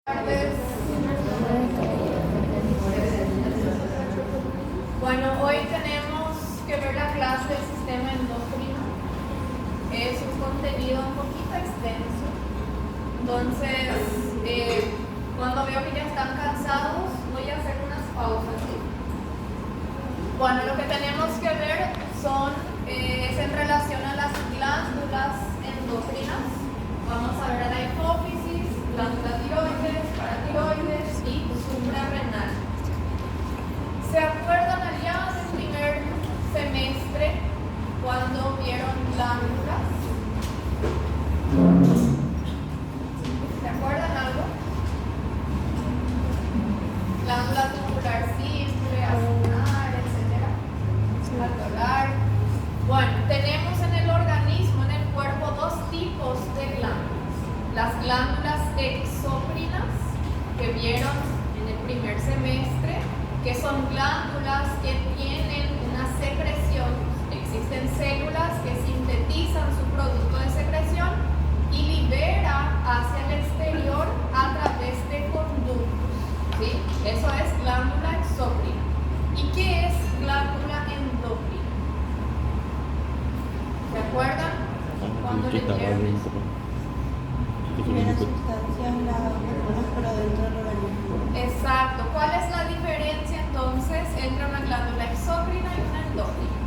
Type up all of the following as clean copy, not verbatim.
Tardes. Bueno, hoy tenemos que ver la clase del sistema endocrino. Es un contenido un poquito extenso. Entonces, cuando veo que ya están cansados, voy a hacer unas pausas. ¿Sí? Bueno, lo que tenemos que ver es en relación a las glándulas endocrinas. Vamos a ver a la hipófisis, glándula tiroides, paratiroides y suprarrenal. ¿Se acuerdan allá del primer semestre cuando vieron glándulas? ¿Se acuerdan algo? Glándula tubular simple, acinar, etcétera. Alveolar. Bueno, tenemos en el organismo, en el cuerpo, dos tipos de glándulas. Las glándulas exócrinas que vieron en el primer semestre, que son glándulas que tienen una secreción. Existen células que sintetizan su producto de secreción y libera hacia el exterior a través de conductos. ¿Sí? Eso es glándula exócrina. ¿Y qué es glándula endocrina? ¿Se acuerdan? Cuando leyeron eso. Primera sustancia en la hormonas, pero dentro del organismo. Exacto. ¿Cuál es la diferencia entonces entre una glándula exócrina y una endócrina?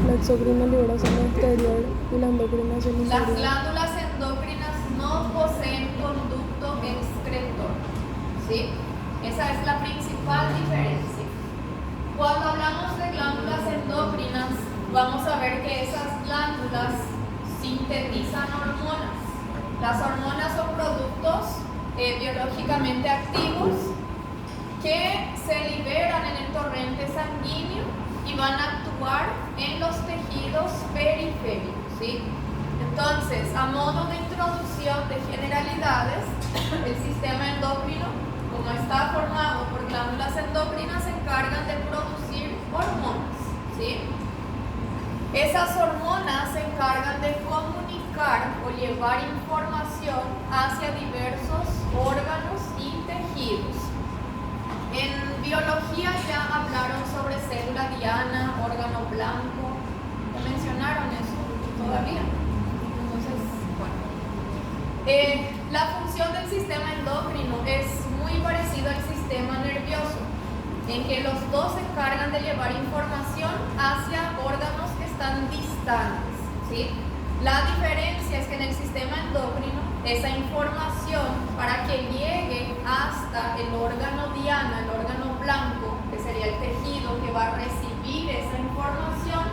La exocrina libera hacia el exterior y la endocrina hacia el Las interior. glándulas endócrinas no poseen conducto excretor. ¿Sí? Esa es la principal diferencia. Cuando hablamos de glándulas endócrinas, vamos a ver que esas glándulas sintetizan hormonas. Las hormonas son productos biológicamente activos que se liberan en el torrente sanguíneo y van a actuar en los tejidos periféricos, ¿sí? Entonces, a modo de introducción de generalidades, el sistema endocrino, como está formado por glándulas endocrinas, se encargan de producir hormonas, ¿sí? Esas hormonas se encargan de comunicar o llevar información hacia diversos órganos y tejidos. En biología ya hablaron sobre célula diana, órgano blanco. ¿Ya mencionaron eso todavía? Entonces, bueno. La función del sistema endocrino es muy parecida al sistema nervioso, en que los dos se encargan de llevar información hacia órganos que están distantes, ¿sí? La diferencia es que en el sistema endocrino, esa información, para que llegue hasta el órgano diana, el órgano blanco, que sería el tejido que va a recibir esa información,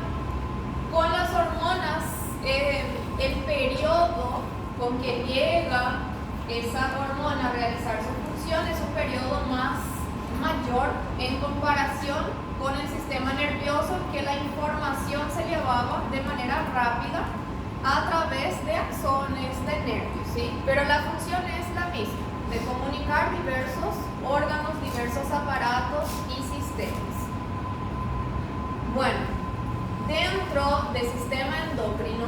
con las hormonas, el periodo con que llega esa hormona a realizar su función es un periodo mayor en comparación con el sistema nervioso, que la información se llevaba de manera rápida a través de axones, de nervios, ¿sí? Pero la función es la misma, de comunicar diversos órganos, diversos aparatos y sistemas. Bueno, dentro del sistema endocrino,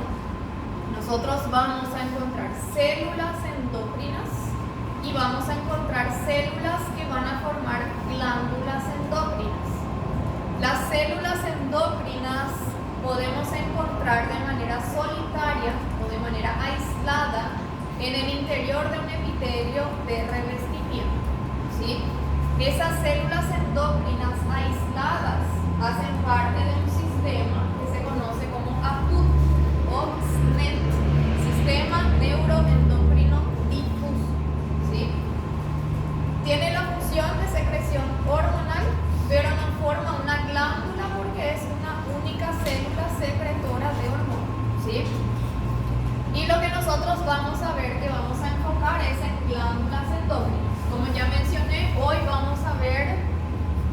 nosotros vamos a encontrar células endocrinas y vamos a encontrar células que van a formar glándulas endocrinas. Las células endocrinas podemos encontrar de manera solitaria o de manera aislada en el interior de un epitelio de revestimiento, ¿sí? Esas células endocrinas aisladas hacen parte de un sistema que se conoce como APUT o SNET, Sistema Neuroendocrino Difuso, ¿sí? Tiene la función de secreción hormonal, pero no forma una glándula porque es una única célula secretora de hormonas, ¿sí? Y lo que nosotros vamos a ver, que vamos a enfocar, es en glándulas endócrinas. Como ya mencioné, hoy vamos a ver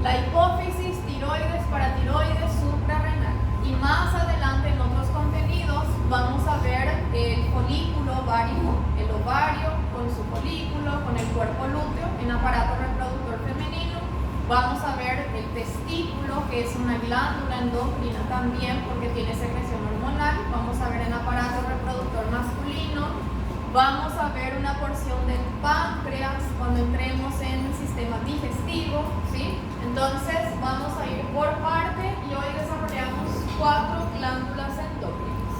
la hipófisis, tiroides, paratiroides, suprarrenal. Y más adelante en otros contenidos vamos a ver el folículo ovárico, el ovario con su folículo, con el cuerpo lúteo, en aparato reproductor femenino. Vamos a ver el testículo, que es una glándula endocrina también porque tiene secreción hormonal. Vamos a ver el aparato reproductor masculino. Vamos a ver una porción del ¿sí? Entonces vamos a ir por parte y hoy desarrollamos 4 glándulas endócrinas.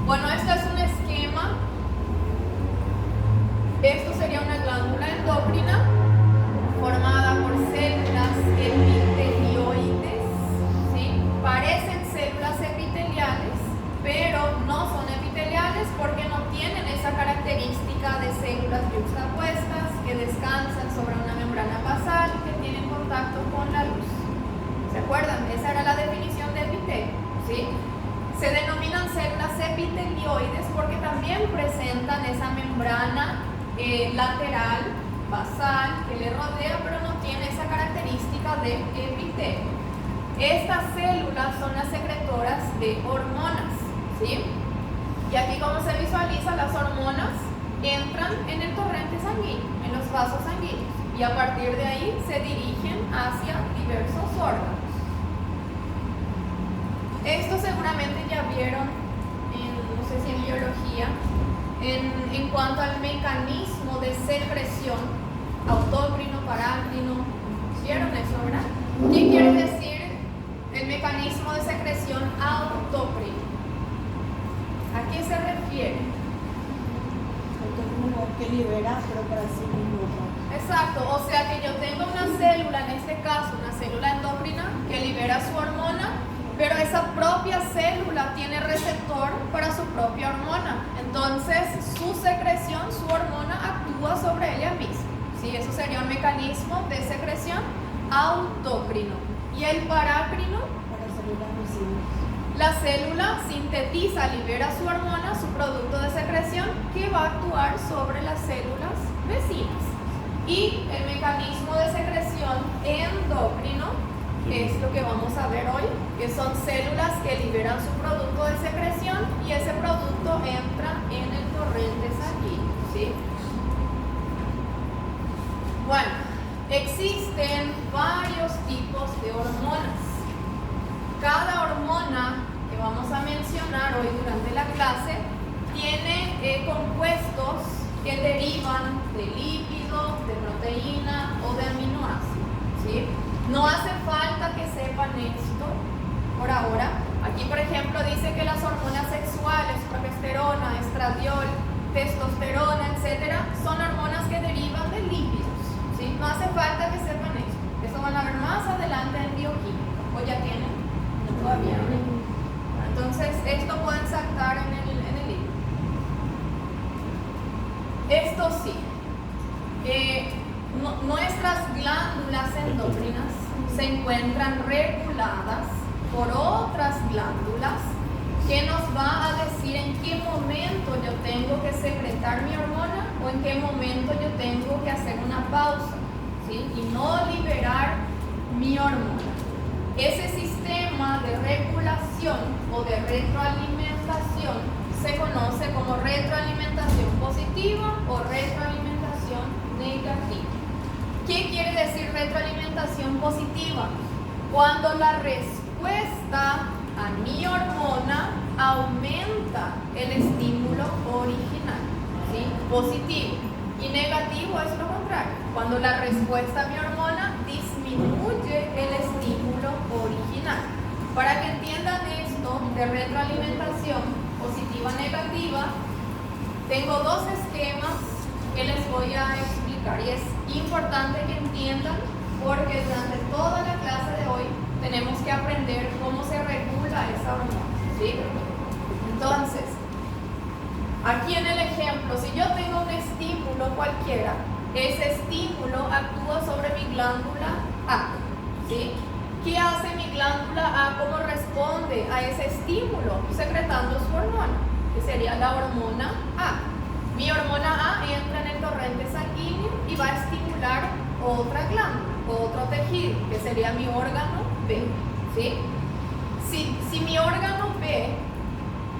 Bueno, este es un esquema. Esto sería una glándula endócrina formada por células epitelioides, ¿sí? Parecen células epiteliales, pero no son epiteliales porque no tienen esa característica de células yuxtapuestas que descansan sobre una membrana basal que tienen contacto con la luz. ¿Se acuerdan? Esa era la definición de epitelio, ¿sí? Se denominan células epitelioides porque también presentan esa membrana lateral, basal, que le rodea, pero no tiene esa característica de epitelio. Estas células son las secretoras de hormonas, ¿sí? Y aquí como se visualiza, las hormonas entran en el torrente sanguíneo, en los vasos sanguíneos, y a partir de ahí se dirigen hacia diversos órganos. Esto seguramente ya vieron no sé si en biología, en cuanto al mecanismo de secreción, autócrino, parácrino. ¿Vieron eso, verdad? ¿Qué quiere decir el mecanismo de secreción autócrino? ¿A qué se refiere? Autócrino que libera, pero para sí mismo. Exacto, o sea que yo tengo una célula, en este caso una célula endócrina, que libera su hormona, pero esa propia célula tiene receptor para su propia hormona. Entonces, su secreción, su hormona, actúa sobre ella misma. ¿Sí? Eso sería un mecanismo de secreción autócrino. ¿Y el parácrino? Para células vecinas. La célula sintetiza, libera su hormona, su producto de secreción, que va a actuar sobre las células vecinas. Y el mecanismo de secreción endocrino, que es lo que vamos a ver hoy, que son células que liberan su producto de secreción y ese producto entra en el torrente sanguíneo, ¿sí? Bueno, existen varios tipos de hormonas. Cada hormona que vamos a mencionar hoy durante la clase tiene compuestos que derivan de lípido, de proteína o de aminoácidos, ¿sí? No hace falta que sepan esto por ahora. Aquí, por ejemplo, dice que las hormonas sexuales, progesterona, estradiol, testosterona, etcétera, son hormonas que derivan de lípidos, ¿sí? No hace falta que sepan esto. Eso van a ver más adelante en bioquímica. ¿O ya tienen? Todavía no. Entonces, esto pueden saltar en el libro. Esto sí. Nuestras glándulas endócrinas se encuentran reguladas por otras glándulas que nos va a decir en qué momento yo tengo que secretar mi hormona o en qué momento yo tengo que hacer una pausa, ¿sí? Y no liberar mi hormona. Ese sistema de regulación o de retroalimentación se conoce como retroalimentación positiva o retroalimentación negativa. ¿Qué quiere decir retroalimentación positiva? Cuando la respuesta a mi hormona aumenta el estímulo original, ¿sí? Positivo. Y negativo es lo contrario. Cuando la respuesta a mi hormona disminuye el estímulo original. Para que entiendan esto de retroalimentación positiva-negativa, tengo dos esquemas que les voy a explicar y es importante que entiendan porque durante toda la clase de hoy tenemos que aprender cómo se regula esa hormona, ¿sí? Entonces, aquí en el ejemplo, si yo tengo un estímulo cualquiera, ese estímulo actúa sobre mi glándula A, ¿sí? ¿Qué hace mi glándula A? ¿Cómo responde a ese estímulo? Secretando su hormona, que sería la hormona A. Mi hormona A entra en el torrente sanguíneo y va a estimular otra glándula, otro tejido, que sería mi órgano B, ¿sí? Si mi órgano B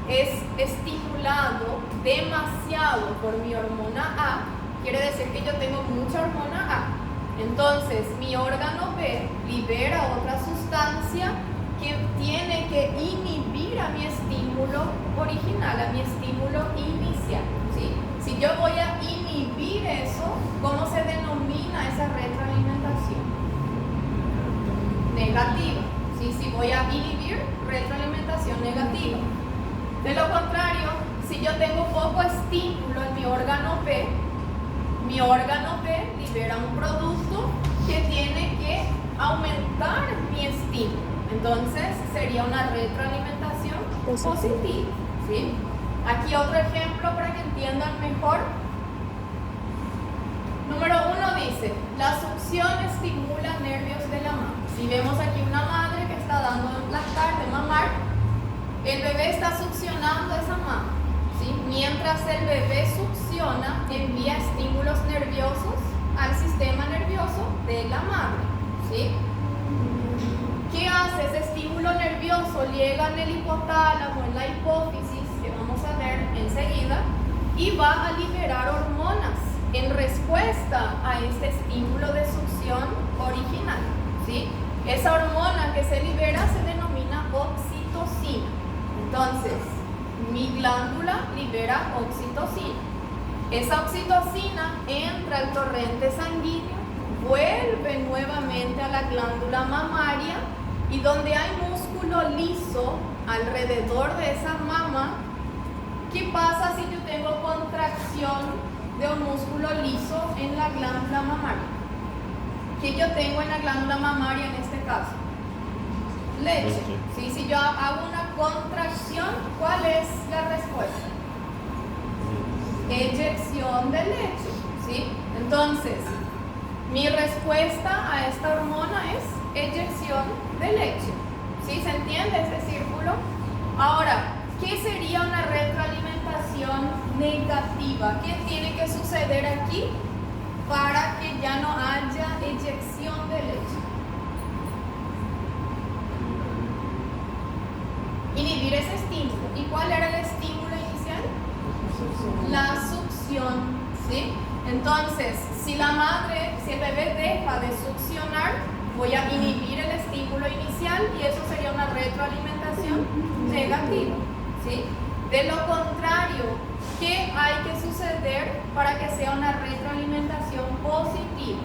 es estimulado demasiado por mi hormona A, quiere decir que yo tengo mucha hormona A. Entonces, mi órgano B libera otra sustancia que tiene que inhibir a mi estímulo original, a mi estímulo inicial, ¿sí? Si yo voy a inhibir eso, ¿cómo se denomina esa negativa. ¿Sí? Si voy a inhibir retroalimentación negativa. De lo contrario, si yo tengo poco estímulo en mi órgano P libera un producto que tiene que aumentar mi estímulo. Entonces sería una retroalimentación positiva. ¿Sí? Aquí otro ejemplo para que entiendan mejor. Número 1 dice, la succión estimula nervios de la mama. Si vemos aquí una madre que está dando lactar, de mamar, el bebé está succionando esa mama. ¿Sí? Mientras el bebé succiona, envía estímulos nerviosos al sistema nervioso de la madre. ¿Sí? ¿Qué hace ese estímulo nervioso? Llega en el hipotálamo, en la hipófisis, que vamos a ver enseguida, y va a liberar hormonas en respuesta a este estímulo de succión original. ¿Sí? Esa hormona que se libera se denomina oxitocina. Entonces, mi glándula libera oxitocina. Esa oxitocina entra al torrente sanguíneo, vuelve nuevamente a la glándula mamaria y donde hay músculo liso alrededor de esa mama, ¿qué pasa si yo tengo contracción de un músculo liso en la glándula mamaria? ¿Qué yo tengo en la glándula mamaria en este caso? Leche. ¿Sí? Si yo hago una contracción, ¿cuál es la respuesta? Eyección de leche. ¿Sí? Entonces, mi respuesta a esta hormona es eyección de leche. ¿Sí? ¿Se entiende este círculo? Ahora, ¿qué sería una retroalimentación negativa? ¿Qué tiene que suceder aquí para que ya no haya eyección de leche? Inhibir ese estímulo. ¿Y cuál era el estímulo inicial? La succión. ¿Sí? Entonces, si el bebé deja de succionar, voy a inhibir el estímulo inicial y eso sería una retroalimentación negativa. ¿Sí? De lo contrario, ¿qué hay que suceder para que sea una retroalimentación positiva?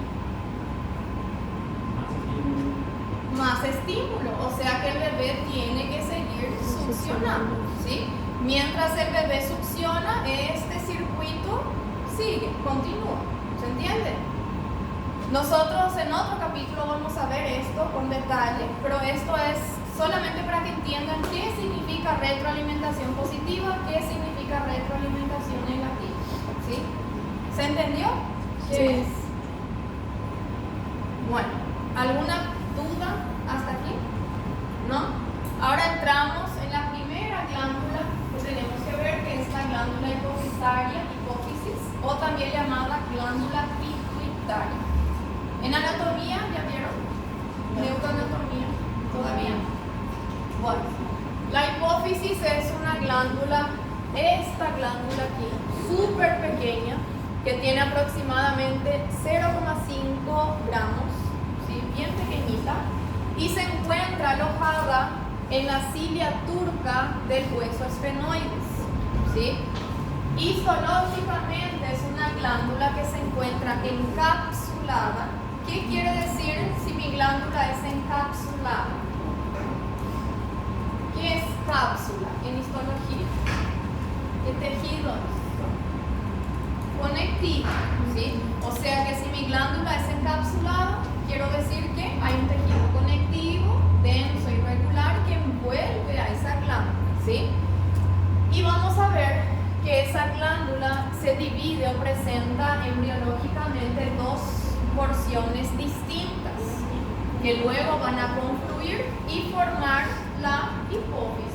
Más estímulo, o sea que el bebé tiene que seguir succionando. ¿Sí? Mientras el bebé succiona, este circuito sigue, continúa. ¿Se entiende? Nosotros en otro capítulo vamos a ver esto con detalle, pero esto es solamente para que entiendan qué significa retroalimentación positiva, qué significa retroalimentación negativa. ¿Sí? ¿Se entendió? ¿Qué es? Bueno, ¿alguna duda hasta aquí? ¿No? Ahora entramos en la primera glándula que tenemos que ver, que es la glándula hipofisaria, hipófisis, o también llamada glándula pituitaria. En anatomía, ¿ya vieron? Neuroanatomía, ¿todavía? Bueno, la hipófisis es una glándula, esta glándula aquí, súper pequeña, que tiene aproximadamente 0,5 gramos, ¿sí? Bien pequeñita, y se encuentra alojada en la cilia turca del hueso esfenoides. ¿Sí? Histológicamente es una glándula que se encuentra encapsulada. ¿Qué quiere decir si mi glándula es encapsulada? ¿Qué es cápsula en histología? ¿Qué tejido? Conectivo, ¿sí? O sea que si mi glándula es encapsulada, quiero decir que hay un tejido conectivo, denso y regular que envuelve a esa glándula, ¿sí? Y vamos a ver que esa glándula se divide o presenta embriológicamente dos porciones distintas que luego van a confluir y formar la hipófisis.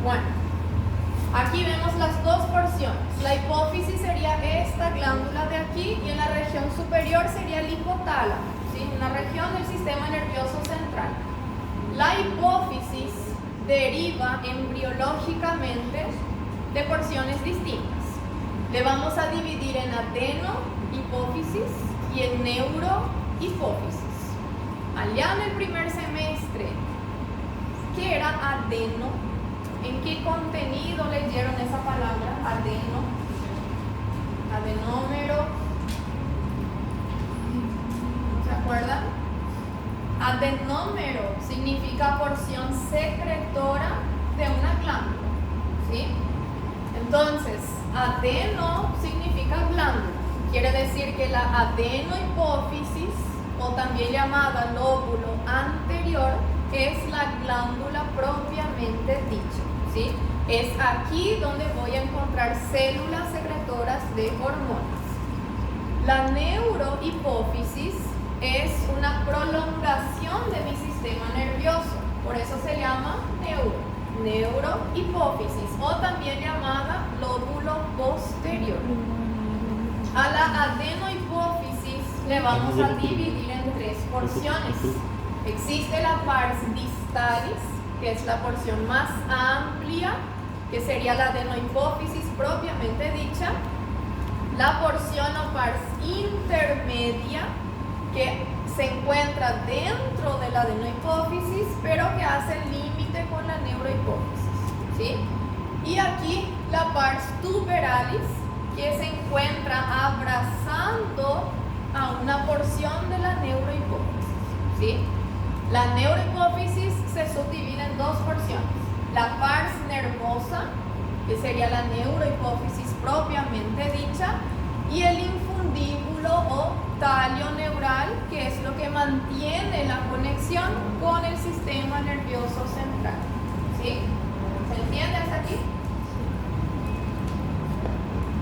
Bueno, aquí vemos las dos porciones. La hipófisis sería esta glándula de aquí y en la región superior sería el hipotálamo, ¿sí? Una región del sistema nervioso central. La hipófisis deriva embriológicamente de porciones distintas. Le vamos a dividir en adeno-hipófisis y en neuro-hipófisis. Allá en el primer semestre, ¿qué era adeno? ¿En qué contenido leyeron esa palabra? Adeno, adenómero. ¿Se acuerdan? Adenómero significa porción secretora de una glándula, ¿sí? Entonces, adeno significa glándula. Quiere decir que la adenohipófisis, o también llamada lóbulo anterior, es la glándula propiamente dicha, ¿sí? Es aquí donde voy a encontrar células secretoras de hormonas. La neurohipófisis es una prolongación de mi sistema nervioso, por eso se llama neurohipófisis, o también llamada lóbulo posterior. A la adenohipófisis le vamos a dividir en 3 porciones. Existe la pars distalis, que es la porción más amplia, que sería la adenohipófisis propiamente dicha. La porción o pars intermedia, que se encuentra dentro de la adenohipófisis, pero que hace límite con la neurohipófisis, ¿sí? Y aquí la pars tuberalis, que se encuentra abrazando a una porción de la neurohipófisis, ¿sí? La neurohipófisis se subdivide en 2 porciones. La pars nervosa, que sería la neurohipófisis propiamente dicha, y el infundíbulo o tallo neural, que es lo que mantiene la conexión con el sistema nervioso central, ¿sí? ¿Se entiende hasta aquí?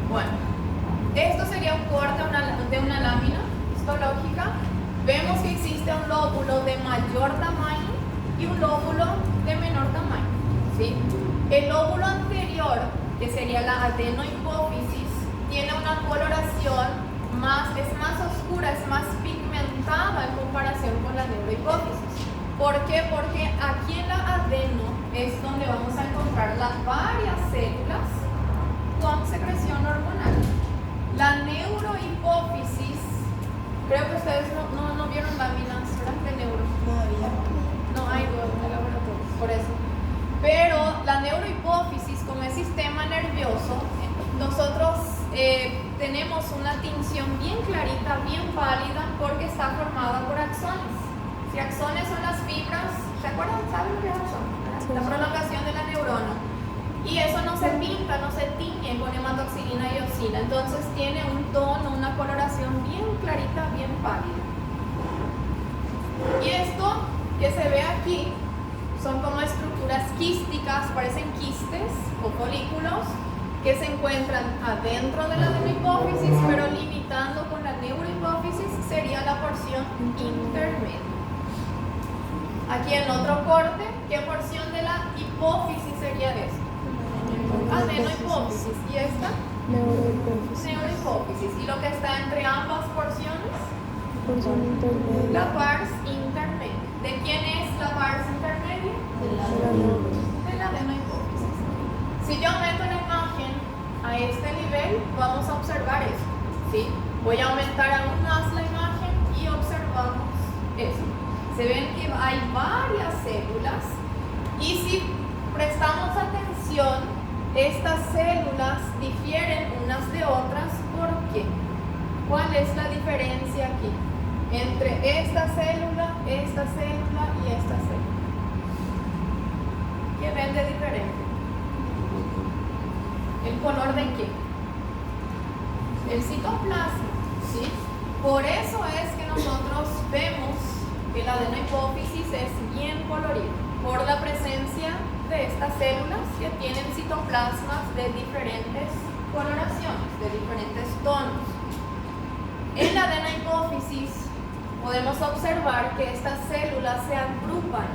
Bueno, esto sería un corte de una lámina histológica. Vemos que existe un lóbulo de mayor tamaño y un lóbulo de menor tamaño, ¿sí? El lóbulo anterior, que sería la adenohipófisis, tiene una coloración es más oscura, es más pigmentada en comparación con la neurohipófisis. ¿Por qué? Porque aquí en la adeno es donde vamos a encontrar las varias células con secreción hormonal. La neurohipófisis, creo que ustedes no vieron láminas de neuro. No hay en el laboratorio, por eso. Pero la neurohipófisis, como es sistema nervioso, nosotros tenemos una tinción bien clarita, bien pálida, porque está formada por axones. Si axones son las fibras, ¿se acuerdan? ¿Saben lo que es axón? La prolongación de la neurona. Y eso no se pinta, no se tiñe con hematoxilina y eosina. Entonces tiene un tono, una coloración bien clarita, bien pálida. Y esto que se ve aquí son como estructuras quísticas, parecen quistes o folículos, que se encuentran adentro de la adenohipófisis, pero limitando con la neurohipófisis sería la porción intermedia. Aquí en otro corte, ¿qué porción de la hipófisis sería esta? Adenohipófisis. ¿Y esta? Neurohipófisis. ¿Y lo que está entre ambas porciones? La pars intermedia. ¿De quién es la pars intermedia? De la adenohipófisis. Si yo meto la imagen a este nivel, vamos a observar esto, ¿sí? Voy a aumentar aún más la imagen y observamos esto. Se ven que hay varias células y si prestamos atención, estas células difieren unas de otras. ¿Por qué? ¿Cuál es la diferencia aquí entre esta célula y esta célula? ¿Qué ven de diferente? ¿El color de qué? El citoplasma, ¿sí? Por eso es que nosotros vemos que la adenohipófisis es bien colorida, por la presencia de estas células que tienen citoplasmas de diferentes coloraciones, de diferentes tonos. En la adenohipófisis podemos observar que estas células se agrupan,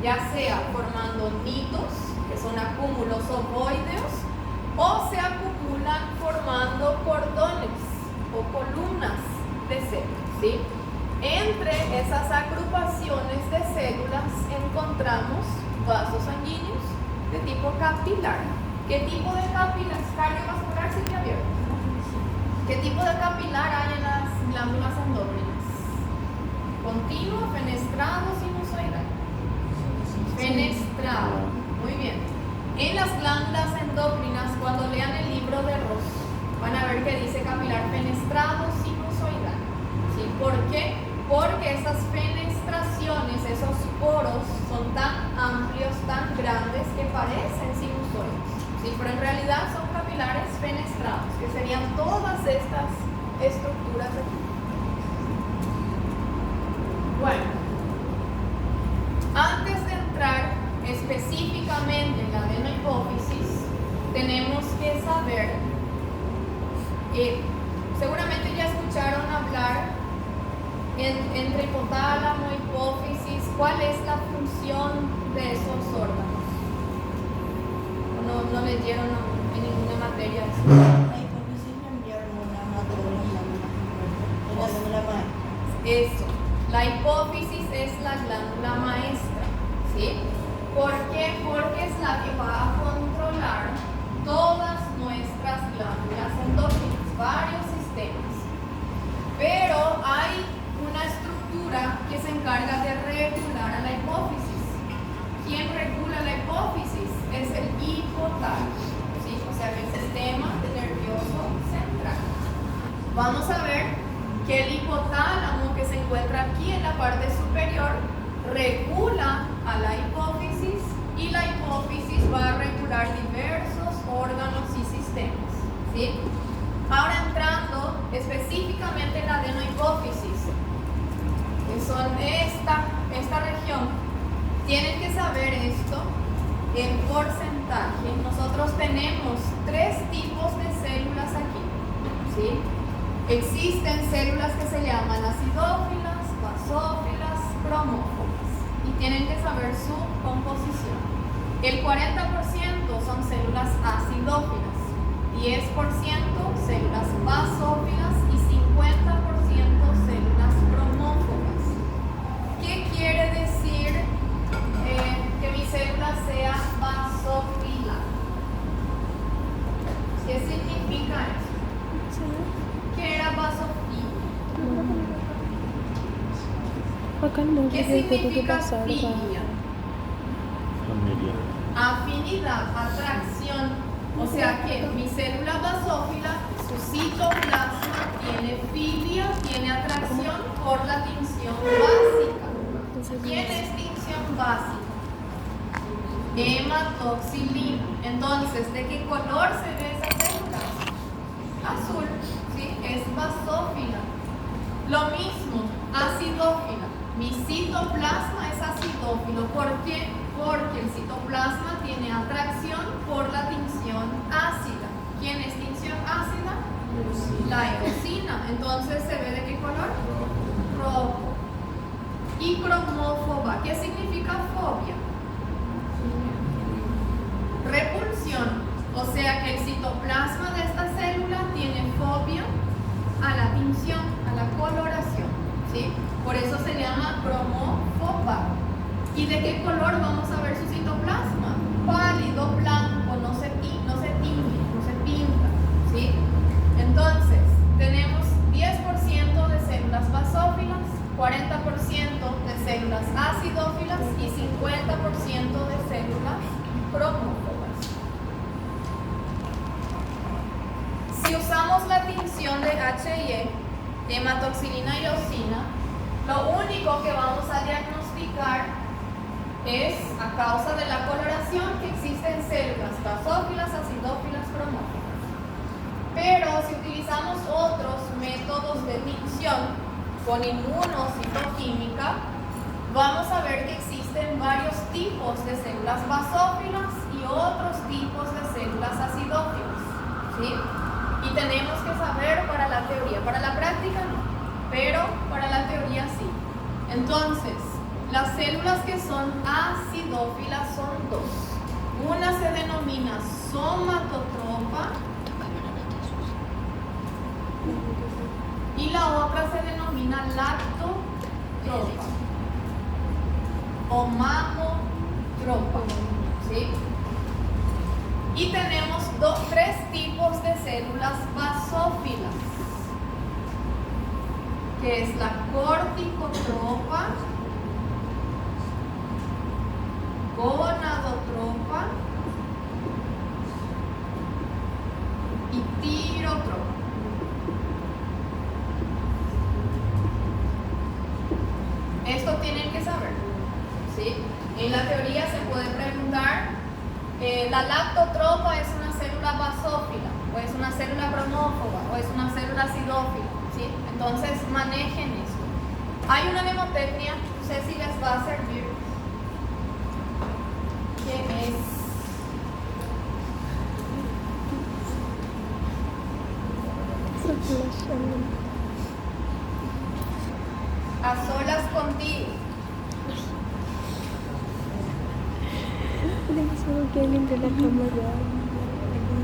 ya sea formando nidos, que son acúmulos ovoideos, o se acumulan formando cordones o columnas de células, ¿sí? Entre esas agrupaciones de células encontramos vasos sanguíneos de tipo capilar. ¿Qué tipo de capilar? Cardiovascular, sí que abierto. ¿Qué tipo de capilar hay en las glándulas endócrinas? Continuo, fenestrado, sinusoidal. Fenestrado, muy bien. En las glándulas endócrinas, cuando lean el libro de Ross, van a ver que dice capilar fenestrado sinusoidal, ¿sí? ¿Por qué? porque esas fenestraciones, esos poros, son tan amplios, tan grandes que parecen sinusoides, ¿sí? Pero en realidad son capilares fenestrados, que serían todas estas estructuras aquí. Bueno, antes de entrar específicamente en la adenohipófisis, tenemos que saber, seguramente ya escucharon hablar entre hipotálamo, hipófisis, ¿cuál es la función de esos órganos? No leyeron en ninguna materia eso. La hipófisis me enviaron una materia en la glándula maestra. Eso, la hipófisis es la glándula maestra, ¿sí? ¿Por qué? Porque es la que va a controlar todas nuestras glándulas endócrinas, varios sistemas. Pero hay una estructura que se encarga de regular a la hipófisis. ¿Quién regula la hipófisis? Es el hipotálamo, ¿sí? O sea, el sistema nervioso central. Vamos a ver que el hipotálamo, que se encuentra aquí en la parte superior, regula a la hipófisis, y la hipófisis va a regular diversos órganos y sistemas, ¿sí? Ahora entrando específicamente en la adenohipófisis, que son esta región, tienen que saber esto en porcentaje. Nosotros tenemos 3 tipos de células aquí, ¿sí? Existen células que se llaman acidófilas, basófilas, cromófilas, y tienen que saber su composición. El 40% son células acidófilas, 10% células basófilas y 50% células cromófilas. ¿Qué quiere decir que mi célula sea basófila? ¿Qué significa eso? ¿Qué era basofila? ¿Qué significa filia? Afinidad, atracción. O sea que mi célula basófila, su citoplasma tiene filia, tiene atracción por la tinción básica. ¿Quién es tinción básica? Hematoxilina. Entonces, ¿de qué color se ve esa célula? Azul, ¿sí? Es basófila. Lo mismo, acidófila. Mi citoplasma es acidófilo. ¿Por qué? Porque el citoplasma tiene atracción por la tinción ácida. ¿Quién es tinción ácida? La eosina. Entonces, ¿se ve de qué color? Rojo. Y cromófoba. ¿Qué significa fobia? Repulsión. O sea que el citoplasma de esta célula tiene fobia a la tinción, a la coloración, ¿sí? Por eso se llama cromófoba. ¿Y de qué color vamos a ver su citoplasma? Pálido, blanco, no se tiñe, no se pinta, ¿sí? Entonces, tenemos 10% de células basófilas, 40% de células acidófilas y 50% de células cromófobas. Si usamos la tinción de H&E, hematoxilina y eosina, lo único que vamos a diagnosticar es, a causa de la coloración, que existen células basófilas, acidófilas, cromófilas. Pero si utilizamos otros métodos de tinción con inmunocitoquímica, vamos a ver que existen varios tipos de células basófilas y otros tipos de células acidófilas, ¿sí? Y tenemos que saber para la teoría, para la práctica no, pero para la teoría sí. Entonces, las células que son acidófilas son 2. Una se denomina somatotropa y la otra se denomina lactotropa o mamotropa, ¿sí? Y tenemos 3 tipos de células basófilas, que es la corticotropa, gonadotropa y tirotropa. La lactotropa es una célula basófila, o es una célula cromófoba, o es una célula acidófila, ¿sí? Entonces manejen esto. Hay una mnemotecnia, no sé si les va a servir, que es a solas contigo.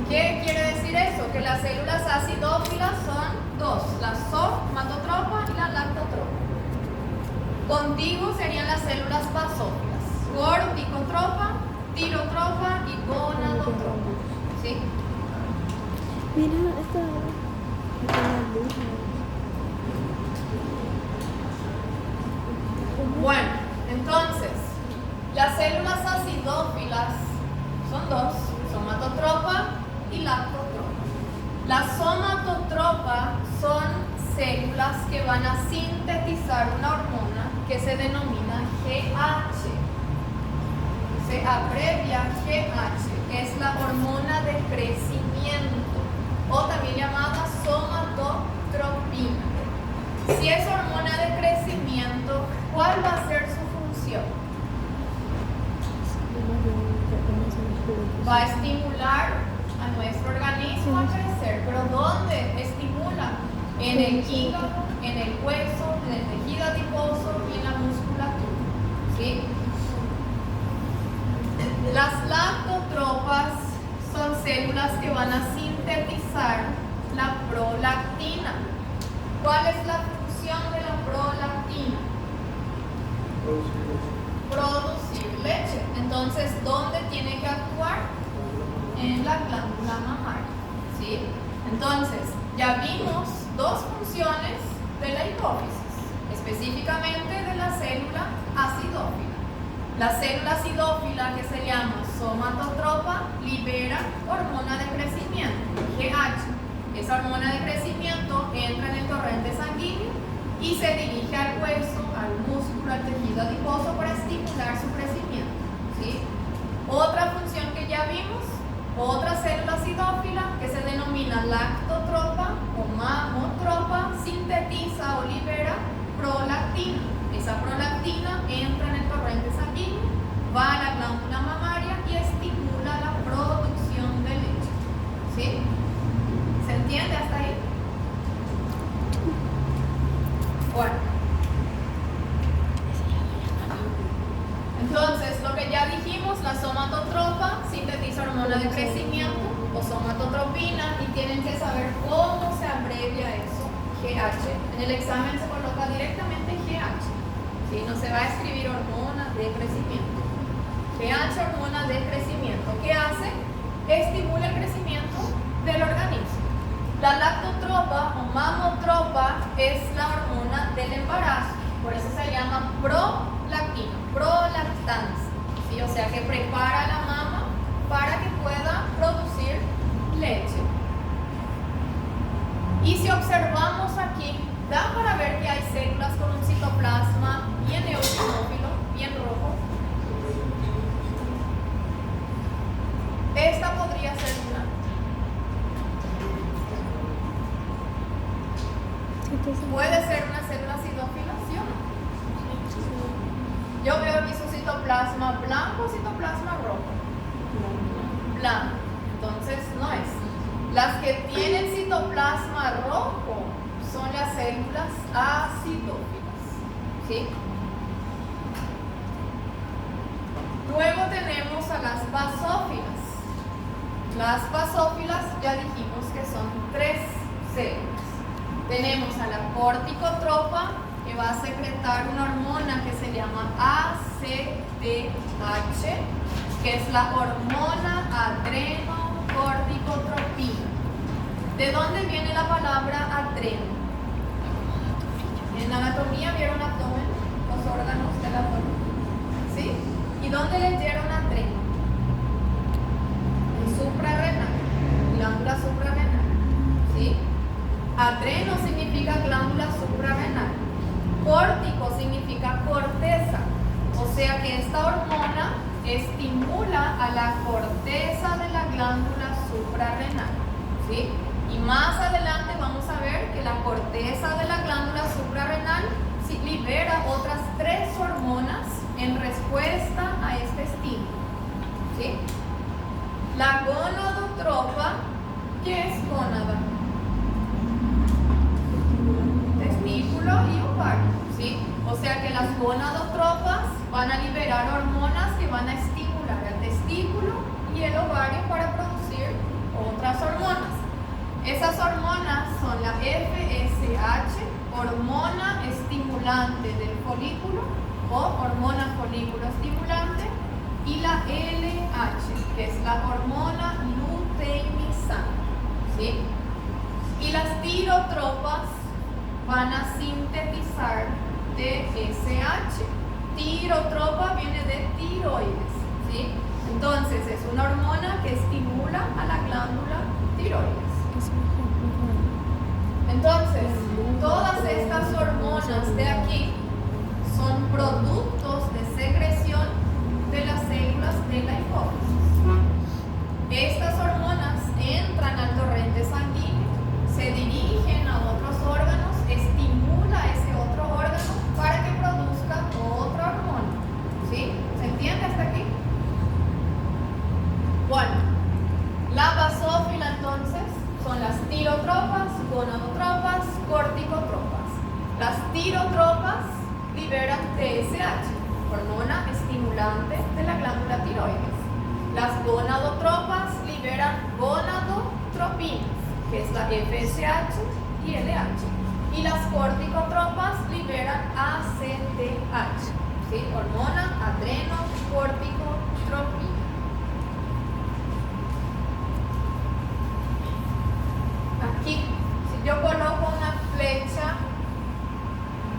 ¿Qué quiere decir eso? Que las células acidófilas son dos, la somatotropa y la lactotropa. Contigo serían las células basófilas, corticotropa, tirotropa y gonadotropa. ¿Sí? Mira, esta. Bueno, entonces, las células acidófilas son dos, somatotropa y lactotropa. La somatotropa son células que van a sintetizar una hormona que se denomina GH. Se abrevia GH, es la hormona de crecimiento o también llamada somatotropina. Si es hormona de crecimiento, ¿cuál va a ser su función? Va a estimular a nuestro organismo a crecer. ¿Pero dónde estimula? En el hígado, en el hueso, en el tejido adiposo y en la musculatura. ¿Sí? Las lactotropas son células que van a sintetizar la prolactina. ¿Cuál es la función de la prolactina? Producir leche. Entonces, ¿dónde tiene que actuar? En la glándula mamaria. ¿Sí? Entonces, ya vimos dos funciones de la hipófisis, específicamente de la célula acidófila. La célula acidófila, que se llama somatotropa, libera hormona de crecimiento, GH. Esa hormona de crecimiento entra en el torrente sanguíneo y se dirige al hueso, al músculo, al tejido adiposo para estimular su crecimiento. ¿Sí? Otra función que ya vimos, otra célula acidófila que se denomina lactotropa o mamotropa, sintetiza o libera prolactina. Esa prolactina entra en el torrente sanguíneo, va a la glándula mamaria y estimula la producción de leche. ¿Sí? ¿Se entiende hasta ahí? Bueno. Entonces, lo que ya dijimos, la somatotropa sintetiza hormona de crecimiento o somatotropina y tienen que saber cómo se abrevia eso, GH. En el examen se coloca directamente GH. ¿Sí? No se va a escribir hormona de crecimiento. GH, hormona de crecimiento. ¿Qué hace? Estimula el crecimiento del organismo. La lactotropa o mamotropa es la hormona del embarazo, por eso se llama prolactina, prolactancia, ¿sí? O sea que prepara a la mama para que pueda producir leche. Y si observamos aquí, da para ver que hay células con un citoplasma bien eosinófilo, bien rojo. Esta podría ser una. ¿Puede ser una célula acidófila, sí o no? Yo veo aquí su citoplasma blanco o citoplasma rojo. Blanco. Entonces no es. Las que tienen citoplasma rojo son las células acidófilas. ¿Sí? Luego tenemos a las basófilas. Las basófilas ya dijimos que son tres células. Tenemos a la corticotropa, que va a secretar una hormona que se llama ACTH, que es la hormona adrenocorticotropina. ¿De dónde viene la palabra adreno? En anatomía vieron abdomen, los órganos del abdomen. ¿Sí? ¿Y dónde leyeron adreno? En suprarrenal, glándula suprarrenal. ¿Sí? Adreno significa glándula suprarrenal. Córtico significa corteza. O sea que esta hormona estimula a la corteza de la glándula suprarrenal, ¿sí? Y más adelante vamos a ver que la corteza de la glándula suprarrenal libera otras 3 hormonas en respuesta a este estímulo, ¿sí? La gonadotropa, ¿qué es gónada? Testículo y ovario, ¿sí? O sea que las gonadotropas van a liberar hormonas que van a estimular al testículo y el ovario para producir otras hormonas. Esas hormonas son la FSH, hormona estimulante del folículo o hormona folículo estimulante, y la LH, que es la hormona luteinizante, ¿sí? Y las tirotropas van a sintetizar TSH. Tirotropa viene de tiroides, ¿sí? Entonces es una hormona que estimula a la glándula tiroides. Entonces, todas estas hormonas de aquí son productos de secreción de las células de la hipófisis. Estas hormonas entran al torrente sanguíneo, se dirigen a otros órganos, estimula ese otro órgano para que produzca otra hormona. ¿Sí? ¿Se entiende hasta aquí? Bueno, la basófila entonces son las tirotropas, gonadotropas, corticotropas. Las tirotropas liberan TSH, hormona estimulante de la glándula tiroides. Las gonadotropas liberan gonadotropinas, que es la FSH y LH. Y las corticotropas liberan ACTH, ¿sí? Hormona adrenocorticotropina. Aquí, si yo coloco una flecha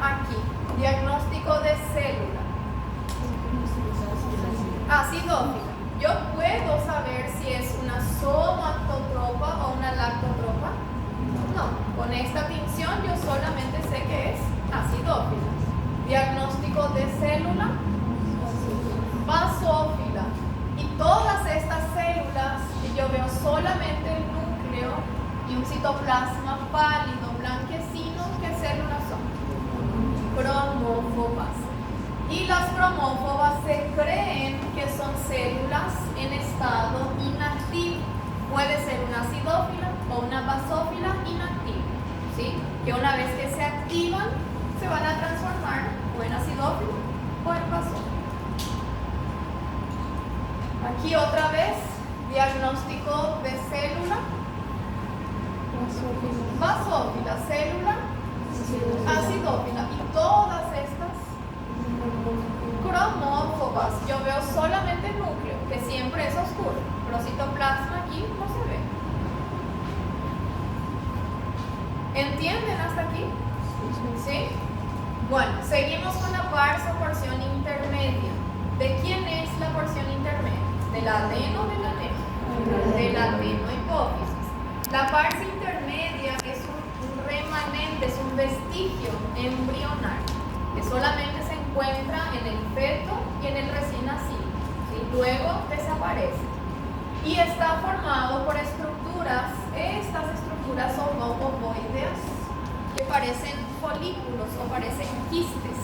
aquí, diagnóstico de célula acidófila, yo puedo saber si es una somatotropa o una lactotropa. No, con esta tinción yo solamente sé que es acidófila. Diagnóstico de célula basófila, y todas estas células que yo veo solamente el núcleo y un citoplasma pálido, blanquecino, ¿qué células son? Cromófobas. Y las cromófobas se creen que son células en estado inactivo. Puede ser una acidófila o una basófila inactiva, ¿sí? Que una vez que se activan, se van a transformar o en acidófila o en basófila. Aquí otra vez, diagnóstico de célula. Basófila, célula acidófila, y todas estas cromófobas, yo veo solamente el núcleo, que siempre es oscuro, pero citoplasma aquí no se ve. ¿Entienden hasta aquí? ¿Sí? Bueno, seguimos con la pars o porción intermedia. ¿De quién es la porción intermedia? ¿Del adeno o de la adeno? De la adenohipófisis. La pars intermedia es un remanente, es un vestigio embrionario que solamente se encuentra en el feto y en el recién nacido, ¿sí? Luego desaparece y está formado por estructuras, estas estructuras son ovoideas que parecen folículos o parecen quistes.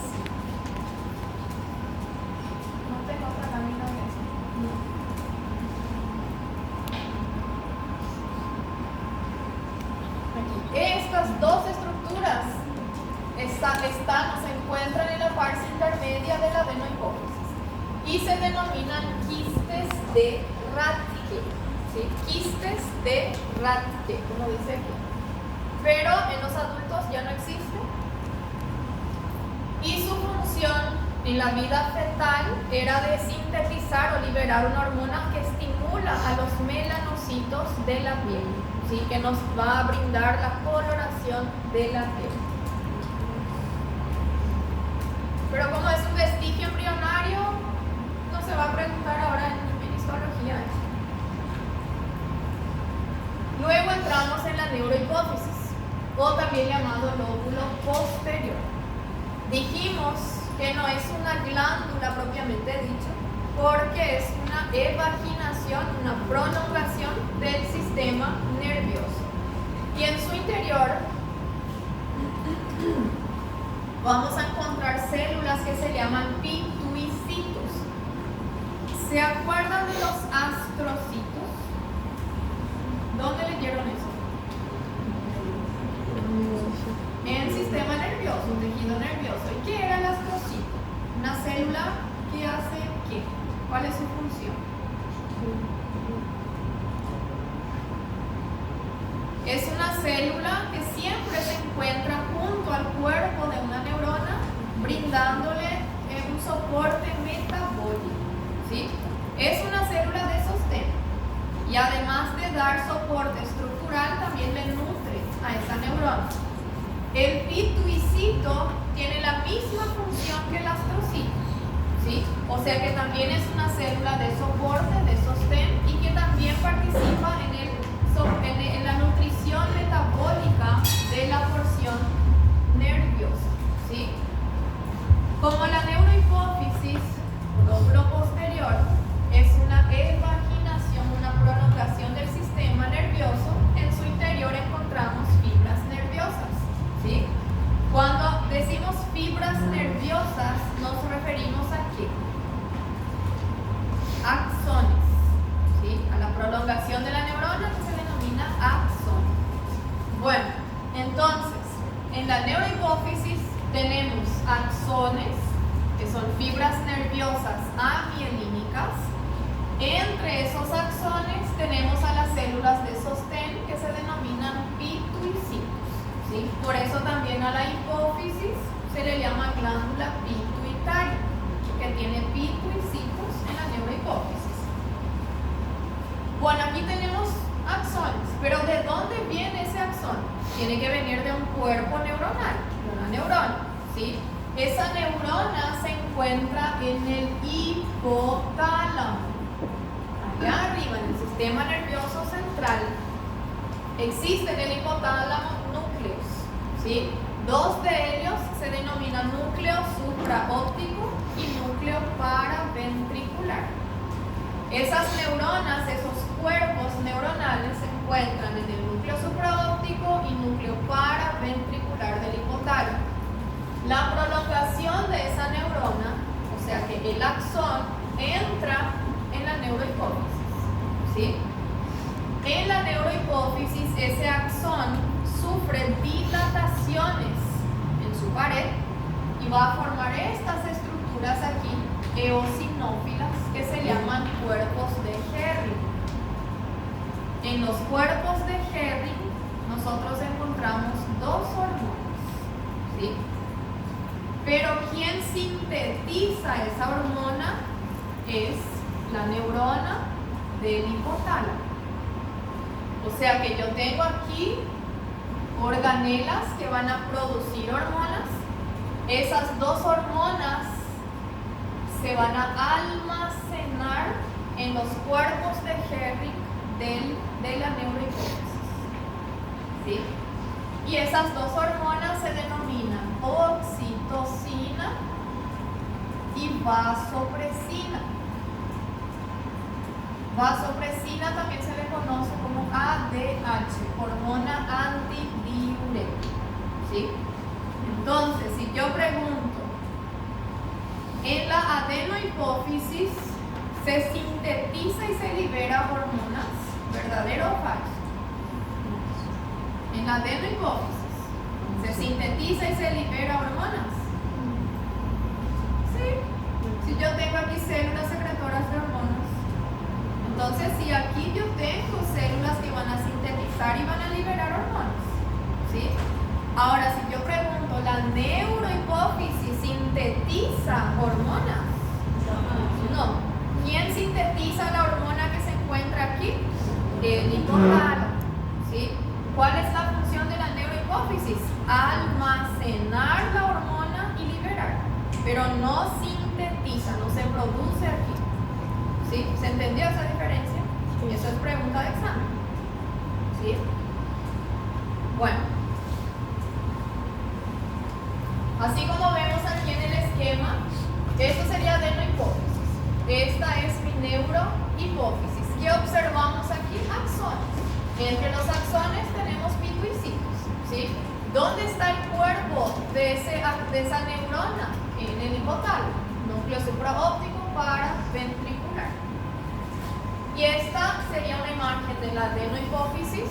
No tengo otra lámina de esto. Estas dos estructuras están o se encuentran en la pars intermedia de la adenohipófisis y se denominan quistes de Rathke, ¿sí? Quistes de Rathke, como dice aquí. Pero en los adultos ya no existe. Y su función en la vida fetal era de sintetizar o liberar una hormona que estimula a los melanocitos de la piel, ¿sí? Que nos va a brindar la coloración de la piel. Pero como es un vestigio embrionario, no se va a preguntar ahora en histología. Luego entramos en la neurohipófisis, o también llamado lóbulo posterior. Dijimos que no es una glándula propiamente dicho, porque es una evaginación, una prolongación del sistema nervioso. Y en su interior vamos a encontrar células que se llaman pituicitos. ¿Se acuerdan de los astrocitos? ¿Dónde leyeron eso? En sistema nervioso, tejido nervioso. ¿Y qué era el astrocito? Una célula que hace ¿qué? ¿Cuál es su función? Es una célula que siempre se encuentra junto al cuerpo de una neurona, brindándole un soporte metabólico, ¿sí? Es una célula de sostén y además de dar soporte estructural, también le nutre a esa neurona. El pituicito tiene la misma función que el astrocito, ¿sí? O sea que también es una célula de soporte, de sostén, y que también participa en la nutrición metabólica de la porción nerviosa, ¿sí? Como la neurohipófisis, lóbulo posterior, es una evaginación, una prolongación del sistema nervioso, en su interior encontramos fibras nerviosas, ¿sí? Cuando decimos fibras nerviosas, nos referimos a ¿qué? Axones, ¿sí? A la prolongación de la neurona, que se denomina axón. Bueno, entonces, en la neurohipófisis tenemos axones, que son fibras nerviosas amielínicas. Entre esos axones tenemos a las células de sostén, que se denominan pituicitos, ¿sí? Por eso también a la hipófisis se le llama glándula pituitaria, que tiene pituicitos en la neurohipófisis. Bueno, aquí tenemos axones, pero ¿de dónde viene ese axón? Tiene que venir de un cuerpo neuronal, de una neurona, ¿sí? Esa neurona se encuentra en el hipotálamo. Allá arriba, en el sistema nervioso central, existe en el hipotálamo núcleos, ¿sí? Dos de ellos se denominan núcleo supraóptico y núcleo paraventricular. Esas neuronas, esos cuerpos neuronales se encuentran en el núcleo supraóptico y núcleo paraventricular del hipotálamo. La prolongación de esa neurona, o sea que el axón, entra en la neurohipófisis, ¿sí? En la neurohipófisis ese axón sufre dilataciones en su pared y va a formar estas estructuras aquí, eosinófilas, que se llaman cuerpos de Herring. En los cuerpos de Herring nosotros encontramos dos hormonas, ¿sí? Pero quien sintetiza esa hormona es la neurona del hipotálamo. O sea que yo tengo aquí organelas que van a producir hormonas. Esas dos hormonas se van a almacenar en los cuerpos de Herring de la neurohipófisis, ¿sí? Y esas dos hormonas se denominan oxitocina y vasopresina. Vasopresina también se le conoce como ADH, hormona antidiurética, ¿sí? Entonces, si yo pregunto, en la adenohipófisis se sintetiza y se libera hormonas, ¿verdadero o falso? En la adenohipófisis se sintetiza y se libera hormonas. Sí. Si yo tengo aquí células secretoras de hormonas, entonces si aquí yo tengo células que van a sintetizar y van a liberar hormonas, ¿sí? Ahora, si yo pregunto, ¿la neurohipófisis sintetiza hormonas? No. ¿Quién sintetiza la hormona que se encuentra aquí? El hipotálamo, ¿sí? ¿Cuál es la función de la neurohipófisis? Almacenar la hormona y liberar, pero no sintetiza, no se produce aquí, ¿sí? ¿Se entendió esa diferencia? Sí. Eso es pregunta de examen, ¿sí? Bueno, así como vemos aquí en el esquema, esto sería adenohipófisis. Esta es mi neurohipófisis. ¿Qué observamos aquí? Axones. Entre los axones tenemos pituicitos, ¿sí? ¿Dónde está el cuerpo de esa neurona? En el hipotálamo, núcleo supraóptico paraventricular. Y esta sería una imagen de la adenohipófisis.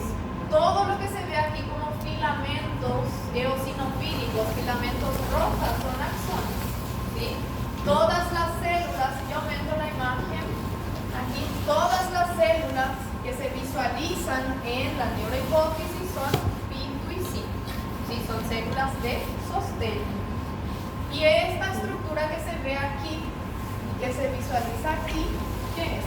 Todo lo que se ve aquí como filamentos eosinofílicos, filamentos rojos, son axones, ¿sí? Todas las células, yo aumento la imagen, aquí todas las células que se visualizan en la neurohipófisis son pituicitos, ¿sí? Son células de sostén. Y esta estructura que se ve aquí, que se visualiza aquí, ¿qué es?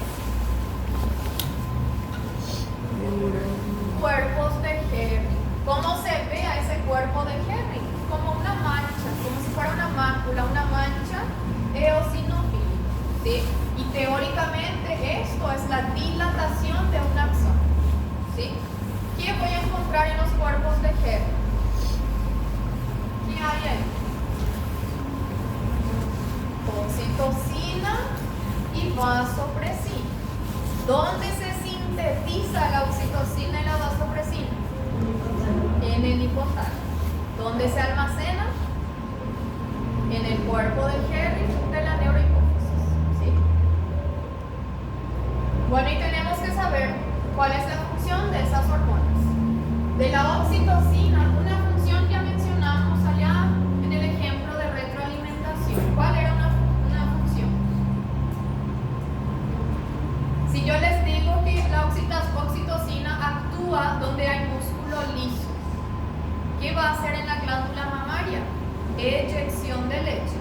Cuerpos de Henry. ¿Cómo se ve a ese cuerpo de Henry? Como una mancha, como si fuera una mácula, una mancha eosinofílica, ¿sí? Y teóricamente esto es la dilatación de un axón, ¿sí? ¿Qué voy a encontrar en los cuerpos de Henry? ¿Qué hay ahí? Oxitocina y vasopresina. ¿Dónde se sintetiza la oxitocina y la vasopresina? En el hipotálamo. ¿Dónde se almacena? En el cuerpo del Henry de la neurohipófisis, ¿sí? Bueno, y tenemos que saber cuál es la función de esas hormonas. De la oxitocina, una función ya mencionamos allá en el ejemplo de retroalimentación. ¿Cuál era una función? Si yo les digo que la oxitocina actúa donde hay músculo liso, ¿qué va a hacer en la glándula mamaria? Eyección de leche,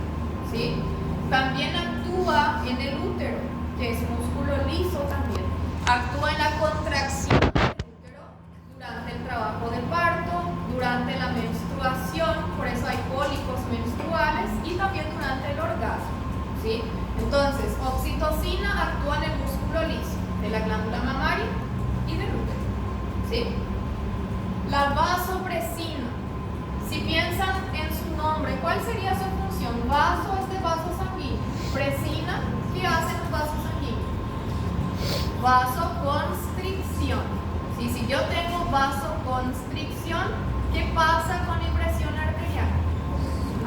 ¿sí? También actúa en el útero, que es músculo liso también. Actúa en la contracción del útero durante el trabajo de parto, durante la menstruación, por eso hay cólicos menstruales, y también durante el orgasmo, ¿sí? Entonces, oxitocina actúa en el músculo liso de la glándula mamaria y del útero, ¿sí? La vasopresina, si piensan en su nombre, ¿cuál sería su función? Vaso es de vaso sanguíneo. Presina, ¿qué hace el vaso sanguíneo? Vasoconstricción. ¿Sí? Si yo tengo vasoconstricción, ¿qué pasa con mi presión arterial?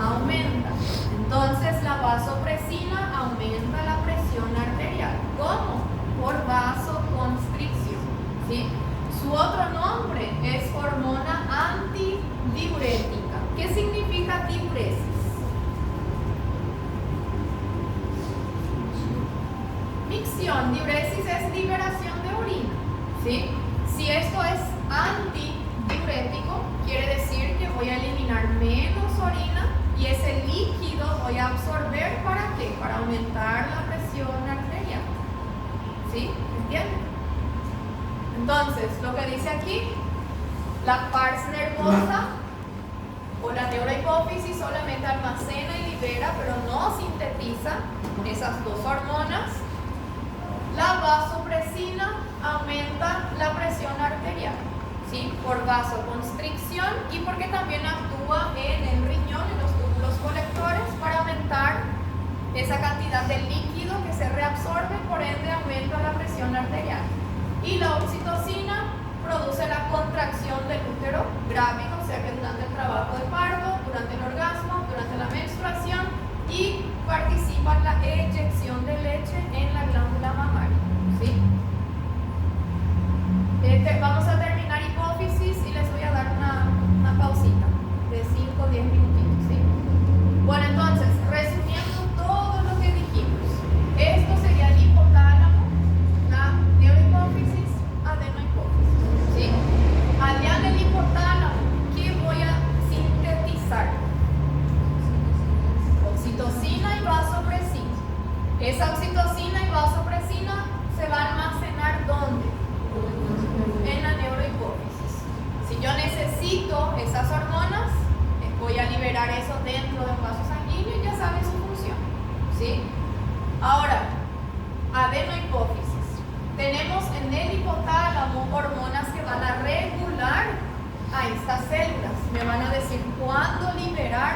Aumenta. Entonces la vasopresina aumenta la presión arterial. ¿Cómo? Por vasoconstricción, ¿sí? Su otro nombre es hormona antidiurética. ¿Qué significa diuresis? Micción. Diuresis es liberación de orina, ¿sí? Si esto es antidiurético, quiere decir que voy a eliminar menos orina y ese líquido voy a absorber, ¿para qué? Para aumentar la presión arterial, ¿sí? ¿Entienden? Entonces, lo que dice aquí, la pars nervosa o la neurohipófisis solamente almacena y libera, pero no sintetiza esas dos hormonas. La vasopresina aumenta la presión arterial, ¿sí? Por vasoconstricción y porque también actúa en el riñón, en los túbulos colectores, para aumentar esa cantidad de líquido que se reabsorbe, por ende aumenta la presión arterial. Y la oxitocina produce la contracción del útero grávido, o sea que durante el trabajo de parto, durante el orgasmo, durante la menstruación, y participa en la eyección de leche en la glándula mamaria, ¿sí? Vamos a terminar hipófisis y les voy a dar una pausita de 5 o 10 minutitos, ¿sí? Bueno, entonces, resumiendo todo lo que dijimos, esto sería el hipotálamo, la neurohipófisis, adenohipófisis, ¿sí? Allá en el hipotálamo, ¿qué voy a sintetizar? Oxitocina y vasopresina. Esa oxitocina y vasopresina se va a almacenar ¿dónde? En la neurohipófisis. Si yo necesito esas hormonas, voy a liberar eso dentro del vaso sanguíneo y ya saben su función, ¿sí? Ahora, adenohipófisis. Tenemos en el hipotálamo hormonas que van a regular a estas células. Me van a decir cuándo liberar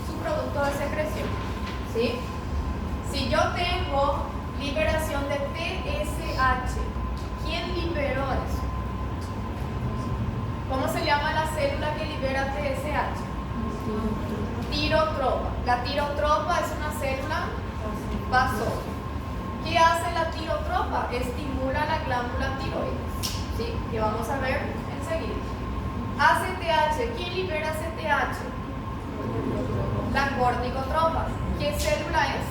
su producto de secreción, ¿sí? Si yo tengo Liberación de TSH. ¿Quién liberó eso? ¿Cómo se llama la célula que libera TSH? Tirotropa. La tirotropa es una célula basófila. ¿Qué hace la tirotropa? Estimula la glándula tiroides, ¿sí? Que vamos a ver enseguida. ACTH. ¿Quién libera ACTH? La corticotropa. ¿Qué célula es?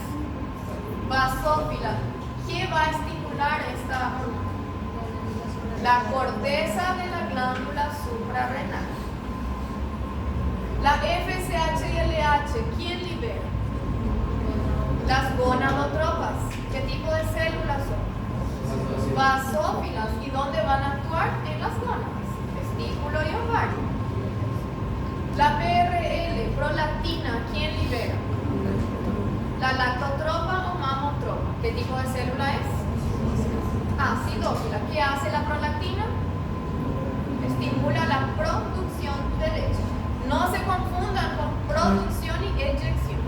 Basófila. ¿Qué va a estimular esta hormona? La corteza de la glándula suprarrenal. La FSH y LH, ¿quién libera? Las gonadotropas. ¿Qué tipo de células son? Basófilas. ¿Y dónde van a actuar? En las gónadas, testículo y ovario. La PRL, prolactina, ¿quién libera? La lactotropa o mamotropa. ¿Qué tipo de célula es? Acidófila. ¿Qué hace la prolactina? Estimula la producción de leche. No se confundan con producción y eyección,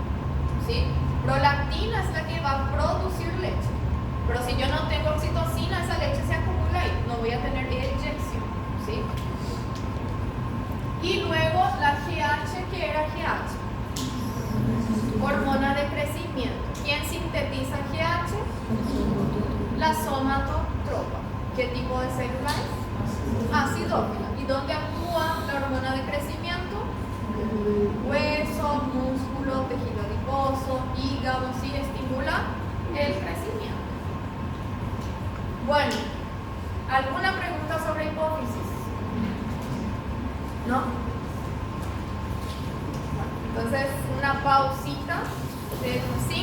¿sí? Prolactina es la que va a producir leche. Pero si yo no tengo oxitocina, esa leche se acumula ahí. No voy a tener eyección, ¿sí? Y luego la GH, ¿qué era GH? Hormona de crecimiento. ¿Quién sintetiza GH? La somatotropa. ¿Qué tipo de célula es? Acidófila. ¿Y dónde actúa la hormona de crecimiento? Hueso, músculo, tejido adiposo, hígado, sí, estimula el crecimiento. Bueno, ¿alguna pregunta sobre hipófisis? ¿No? Entonces, una pausita de 5